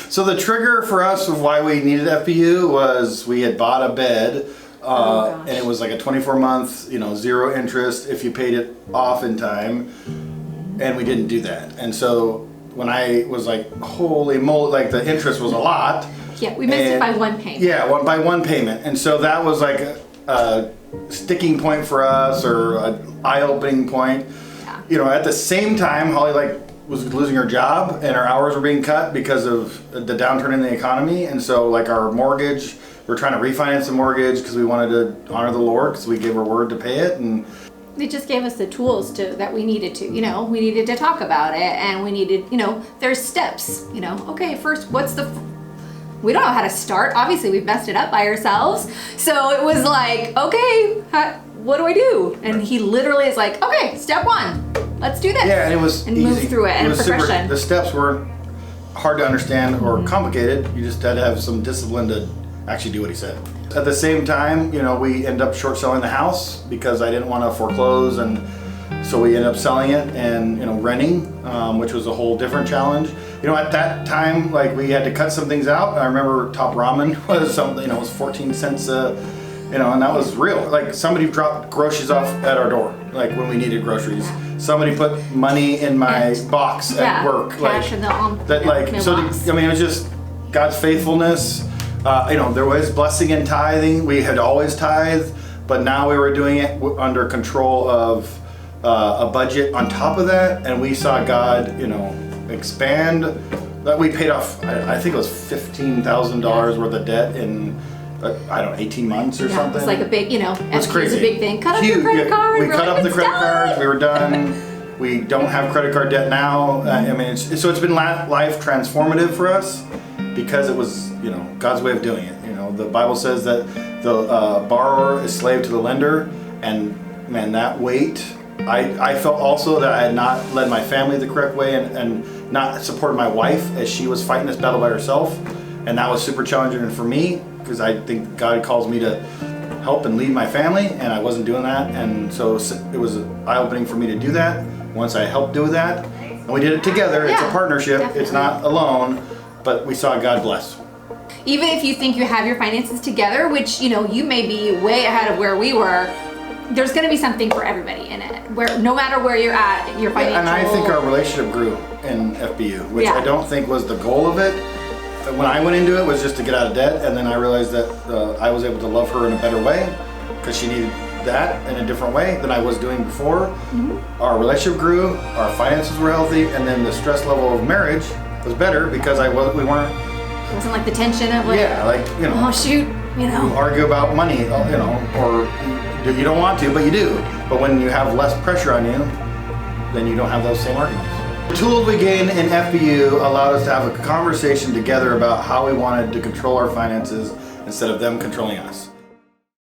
So the trigger for us of why we needed FPU was we had bought a bed, and it was like a 24-month, zero interest if you paid it off in time, and we didn't do that. And so when I was like, holy moly, like the interest was a lot. Yeah, we missed it by one payment. Yeah, by one payment. And so that was like a sticking point for us, or an eye-opening point. Yeah. At the same time, Holly was losing her job and her hours were being cut because of the downturn in the economy. And so our mortgage, we're trying to refinance the mortgage because we wanted to honor the Lord, because we gave our word to pay it. And they just gave us the tools that we needed to, we needed to talk about it, and we needed, there's steps, okay, first, we don't know how to start. Obviously, we've messed it up by ourselves. So it was like, okay, what do I do? And he literally is like, okay, step one, let's do this. Yeah, and it was and easy. Move through it, and progression. The steps weren't hard to understand or complicated. You just had to have some discipline to actually do what he said. At the same time, we end up short selling the house because I didn't want to foreclose, and so we ended up selling it and renting, which was a whole different challenge. At that time, we had to cut some things out. I remember Top Ramen was something, it was 14 cents and that was real. Somebody dropped groceries off at our door, when we needed groceries. Somebody put money in my box at work. Cash in the it was just God's faithfulness. There was blessing in tithing. We had always tithed, but now we were doing it under control of a budget on top of that, and we saw God, expand. That we paid off, I think it was $15,000 worth of debt in, 18 months or something. It's like a big, it's crazy. A big thing. Cut up your credit card. We cut up the credit cards. We were done. We don't have credit card debt now. So it's been life transformative for us because it was, God's way of doing it. The Bible says that the borrower is slave to the lender, and man, that weight. I felt also that I had not led my family the correct way and not supported my wife as she was fighting this battle by herself, and that was super challenging for me because I think God calls me to help and lead my family, and I wasn't doing that, and so it was eye-opening for me to do that. Once I helped do that, and we did it together. It's a partnership. Definitely. It's not alone, but we saw God bless. Even if you think you have your finances together, which you may be way ahead of where we were, there's going to be something for everybody in it. Where no matter where you're at, your financial. And I think our relationship grew in FPU, which I don't think was the goal of it. When I went into it, was just to get out of debt, and then I realized that I was able to love her in a better way because she needed that in a different way than I was doing before. Mm-hmm. Our relationship grew, our finances were healthy, and then the stress level of marriage was better because we weren't. It wasn't like the tension of oh shoot, You argue about money, or you don't want to, but you do. But when you have less pressure on you, then you don't have those same arguments. The tools we gained in FPU allowed us to have a conversation together about how we wanted to control our finances instead of them controlling us.